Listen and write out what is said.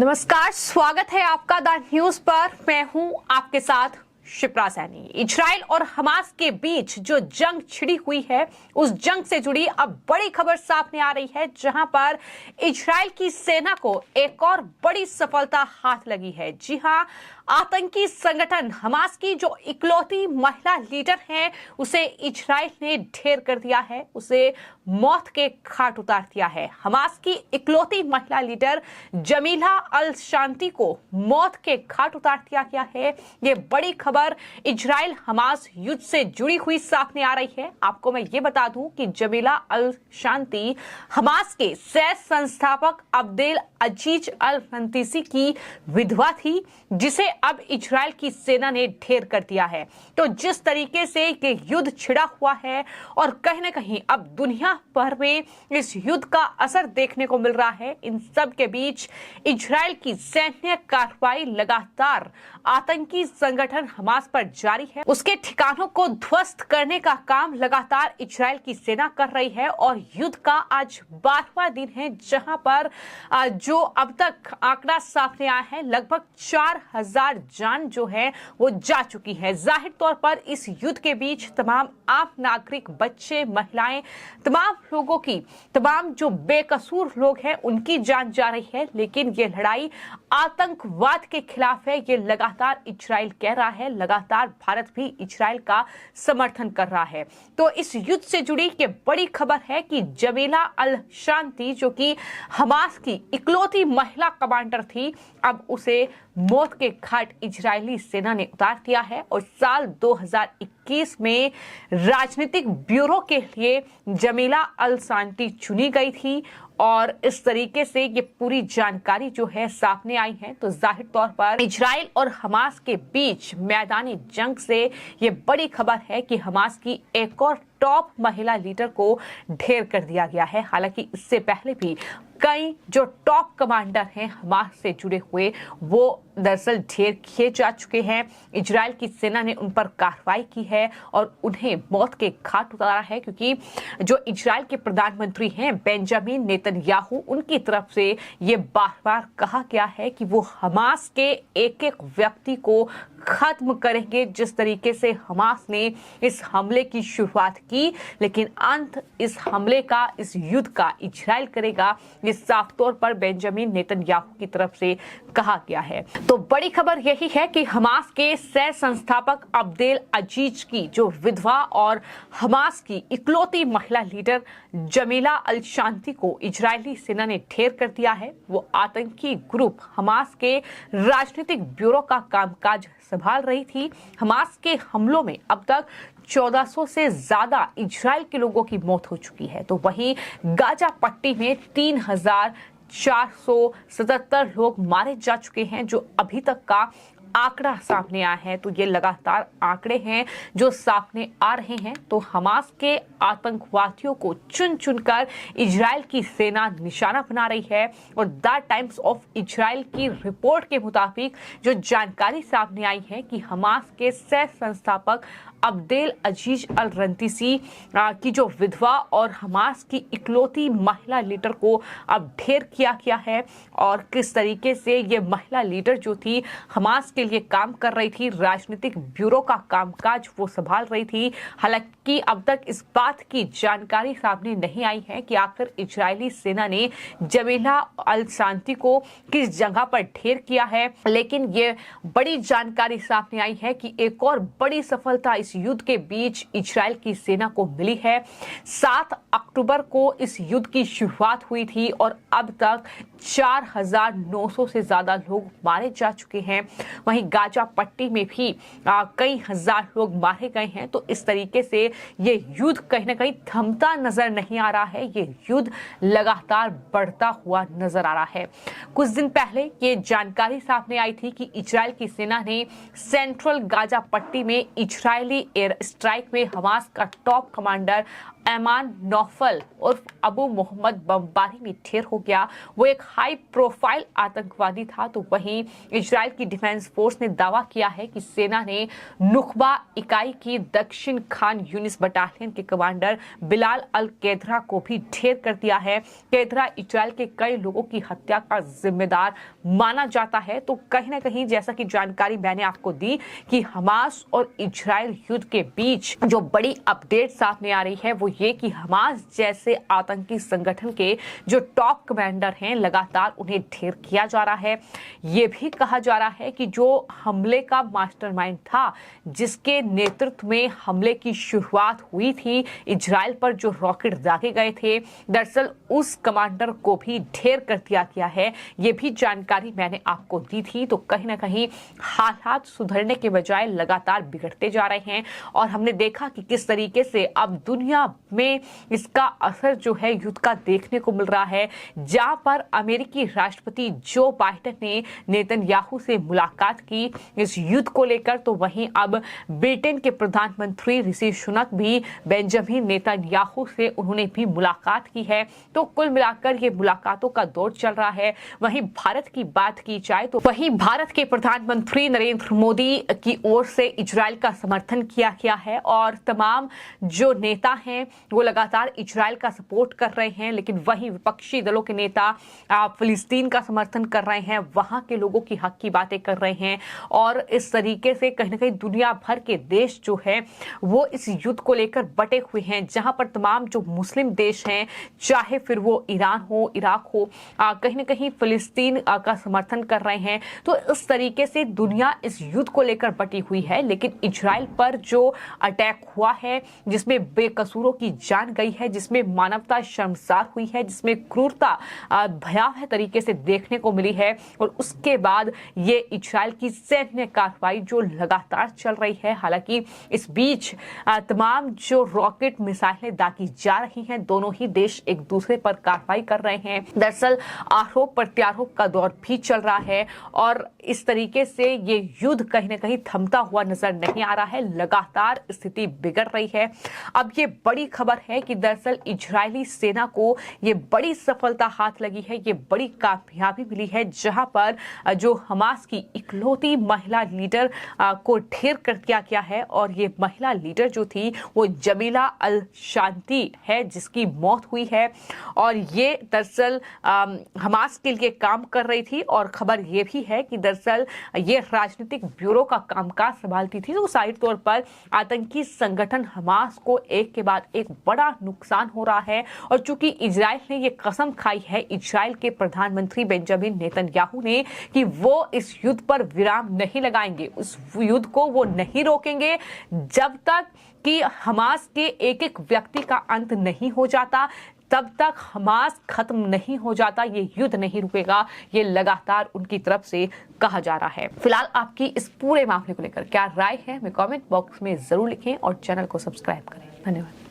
नमस्कार, स्वागत है आपका द न्यूज पर। मैं हूं आपके साथ शिप्रा सैनी। इजराइल और हमास के बीच जो जंग छिड़ी हुई है, उस जंग से जुड़ी अब बड़ी खबर सामने आ रही है, जहां पर इजराइल की सेना को एक और बड़ी सफलता हाथ लगी है। जी हां, आतंकी संगठन हमास की जो इकलौती महिला लीडर है, उसे इजराइल ने ढेर कर दिया है, उसे मौत के घाट उतार दिया है। हमास की इकलौती महिला लीडर जमीला अल शांति को मौत के घाट उतार दिया गया है। ये बड़ी खबर इजराइल हमास युद्ध से जुड़ी हुई सामने आ रही है। आपको मैं ये बता दूं कि जमीला अल शांति हमास के सह संस्थापक अब्देल अजीज अल रंतीसी की विधवा थी, जिसे अब इजराइल की सेना ने ढेर कर दिया है। तो जिस तरीके से ये युद्ध छिड़ा हुआ है और कहीं ना कहीं अब दुनिया भर में इस युद्ध का असर देखने को मिल रहा है, इन सब के बीच इजराइल की सैन्य कार्रवाई लगातार आतंकी संगठन हमास पर जारी है। उसके ठिकानों को ध्वस्त करने का काम लगातार इजराइल की सेना कर रही है और युद्ध का आज 12वां दिन है, जहां पर जो अब तक आंकड़ा सामने आया है, लगभग 4000 जान जो है वो जा चुकी है। जाहिर तौर पर इस युद्ध के बीच तमाम आम नागरिक, बच्चे, महिलाएं, तमाम लोगों की, तमाम जो बेकसूर लोग हैं उनकी जान जा रही है। लेकिन ये लड़ाई आतंकवाद के खिलाफ है, ये लगातार इजराइल कह रहा है। लगातार भारत भी इजराइल का समर्थन कर रहा है। तो इस युद्ध से जुड़ी ये बड़ी खबर है कि जमीला अल शांति, जो कि हमास की इकलौती महिला कमांडर थी, अब उसे मौत के घाट इजरायली सेना ने उतार दिया है। और साल 2021 में राजनीतिक ब्यूरो के लिए जमीला अल शांति चुनी गई थी और इस तरीके से ये पूरी जानकारी जो है सामने आई है। तो जाहिर तौर पर इजराइल और हमास के बीच मैदानी जंग से ये बड़ी खबर है कि हमास की एक और टॉप महिला लीडर को ढेर कर दिया गया है। हालांकि इससे पहले भी कई जो टॉप कमांडर हैं हमास से जुड़े हुए, वो दरअसल ढेर किए जा चुके हैं। इजराइल की सेना ने उन पर कार्रवाई की है और उन्हें मौत के घाट उतारा है, क्योंकि जो इजराइल के प्रधानमंत्री हैं बेंजामिन नेतन्याहू, उनकी तरफ से ये बार बार कहा गया है कि वो हमास के एक एक व्यक्ति को खत्म करेंगे। जिस तरीके से हमास ने इस हमले की शुरुआत की, लेकिन अंत इस हमले का, इस युद्ध का इजराइल करेगा, ये साफ तौर पर बेंजामिन नेतन्याहू की तरफ से कहा गया है। तो बड़ी खबर यही है कि हमास के सह संस्थापक अब्देल अजीज की जो विधवा और हमास की इकलौती महिला लीडर जमीला अल शांति को इजरायली सेना ने ढेर कर दिया है। वो आतंकी ग्रुप हमास के राजनीतिक ब्यूरो का कामकाज संभाल रही थी। हमास के हमलों में अब तक 1400 से ज्यादा इजराइल के लोगों की मौत हो चुकी है। तो वहीं गाजा पट्टी में 3477 लोग मारे जा चुके हैं, जो अभी तक का आंकड़ा सामने आया है। तो ये लगातार आंकड़े हैं जो सामने आ रहे हैं। तो हमास के आतंकवादियों को चुन चुनकर इजराइल की सेना निशाना बना रही है। और द टाइम्स ऑफ इजराइल की रिपोर्ट के मुताबिक जो जानकारी सामने आई है कि हमास के सह संस्थापक अब्देल अजीज अल रंतीसी की जो विधवा और हमास की इकलौती महिला लीडर को अब ढेर किया गया है। और किस तरीके से ये महिला लीडर जो थी हमास के लिए काम कर रही थी, राजनीतिक ब्यूरो का कामकाज वो संभाल रही थी। हालांकि अब तक इस बात की जानकारी सामने नहीं आई है कि आखिर इजरायली सेना ने जमीला अल शांति को किस जगह पर ढेर किया है। लेकिन ये बड़ी जानकारी सामने आई है कि एक और बड़ी सफलता इस युद्ध के बीच इजराइल की सेना को मिली है। 7 अक्टूबर को इस युद्ध की शुरुआत हुई थी और अब तक 4900 से ज्यादा लोग मारे जा चुके हैं। वहीं गाजा पट्टी में भी कई हजार लोग मारे गए हैं। तो इस तरीके से ये युद्ध कहीं ना कहीं थमता नजर नहीं आ रहा है, ये युद्ध लगातार बढ़ता हुआ नजर आ रहा है। कुछ दिन पहले ये जानकारी सामने आई थी कि इजराइल की सेना ने सेंट्रल गाजा पट्टी में इजरायली एयर स्ट्राइक में हमास का टॉप कमांडर ऐमान नौफल उर्फ अबू मोहम्मद बमबारी में ढेर हो गया, वो एक हाई प्रोफाइल आतंकवादी था, तो वहीं इजराइल की डिफेंस फोर्स ने दावा किया है कि सेना ने नुखबा इकाई की दक्षिण खान यूनिस बटालियन के कमांडर बिलाल अल कैदरा को भी ढेर कर दिया है। कैदरा इजराइल के कई लोगों की हत्या का जिम्मेदार माना जाता है। तो कहीं ना कहीं जैसा कि जानकारी मैंने आपको दी कि हमास और इजराइल युद्ध के बीच जो बड़ी अपडेट सामने आ रही है वो ये कि हमास जैसे आतंकी संगठन के जो टॉप कमांडर हैं लगातार उन्हें ढेर किया जा रहा है। ये भी कहा जा रहा है कि जो हमले का मास्टरमाइंड था, जिसके नेतृत्व में हमले की शुरुआत हुई थी, इजराइल पर जो रॉकेट दागे गए थे, दरअसल उस कमांडर को भी ढेर कर दिया गया है। ये भी जानकारी मैंने आपको दी थी। तो कहीं ना कहीं हालात सुधरने के बजाय लगातार बिगड़ते जा रहे हैं और हमने देखा कि किस तरीके से अब दुनिया में इसका असर जो है युद्ध का देखने को मिल रहा है। जहां पर अमेरिकी राष्ट्रपति जो बाइडेन ने नेतन्याहू से मुलाकात की इस युद्ध को लेकर, तो वहीं अब ब्रिटेन के प्रधानमंत्री ऋषि सुनक भी बेंजामिन नेतन्याहू से उन्होंने भी मुलाकात की है। तो कुल मिलाकर ये मुलाकातों का दौर चल रहा है। वहीं भारत की बात की जाए तो वहीं भारत के प्रधानमंत्री नरेंद्र मोदी की ओर से इजराइल का समर्थन किया गया है और तमाम जो नेता हैं वो लगातार इजराइल का सपोर्ट कर रहे हैं। लेकिन वहीं विपक्षी दलों के नेता फिलिस्तीन का समर्थन कर रहे हैं, वहां के लोगों की हक की बातें कर रहे हैं और इस तरीके से कहीं ना कहीं दुनिया भर के देश जो है वो इस युद्ध को लेकर बटे हुए हैं। जहां पर तमाम जो मुस्लिम देश हैं, चाहे फिर वो ईरान हो, इराक हो, कहीं ना कहीं फिलिस्तीन का समर्थन कर रहे हैं। तो इस तरीके से दुनिया इस युद्ध को लेकर बटी हुई है। लेकिन इजराइल पर जो अटैक हुआ है, जिसमें बेकसूरों की जान गई है, जिसमें मानवता शर्मसार हुई है, जिसमें क्रूरता भयावह तरीके से देखने को मिली है और उसके बाद ये इजराइल की सैन्य कार्रवाई जो लगातार चल रही है। हालांकि इस बीच तमाम जो रॉकेट मिसाइलें दागी जा रही हैं, दोनों ही देश एक दूसरे पर कार्रवाई कर रहे हैं। दरअसल आरोप प्रत्यारोप का दौर भी चल रहा है और इस तरीके से ये युद्ध कहीं ना कहीं थमता हुआ नजर नहीं आ रहा है। लगातार स्थिति बिगड़ रही है। अब ये बड़ी खबर है कि दरअसल इजरायली सेना को ये बड़ी सफलता हाथ लगी है, ये बड़ी कामयाबी मिली है, जहां पर जो हमास की इकलौती महिला लीडर को ढेर कर दिया गया है। और ये महिला लीडर जो थी वो जमीला अल शांति है, जिसकी मौत हुई है और ये दरअसल हमास के लिए काम कर रही थी। और खबर ये भी है कि दरअसल ये राजनीतिक ब्यूरो का कामकाज संभालती थी। तो जाहिर तौर पर आतंकी संगठन हमास को एक के बाद एक बड़ा नुकसान हो रहा है। और चूंकि इजराइल ने ये कसम खाई है, इजराइल के प्रधानमंत्री बेंजामिन नेतन्याहू ने, कि वो इस युद्ध पर विराम नहीं लगाएंगे, उस युद्ध को वो नहीं रोकेंगे जब तक कि हमास के एक एक व्यक्ति का अंत नहीं हो जाता, तब तक हमास खत्म नहीं हो जाता, ये युद्ध नहीं रुकेगा। ये लगातार उनकी तरफ से कहा जा रहा है। फिलहाल आपकी इस पूरे मामले को लेकर क्या राय है, हमें कमेंट बॉक्स में जरूर लिखें और चैनल को सब्सक्राइब करें। धन्यवाद।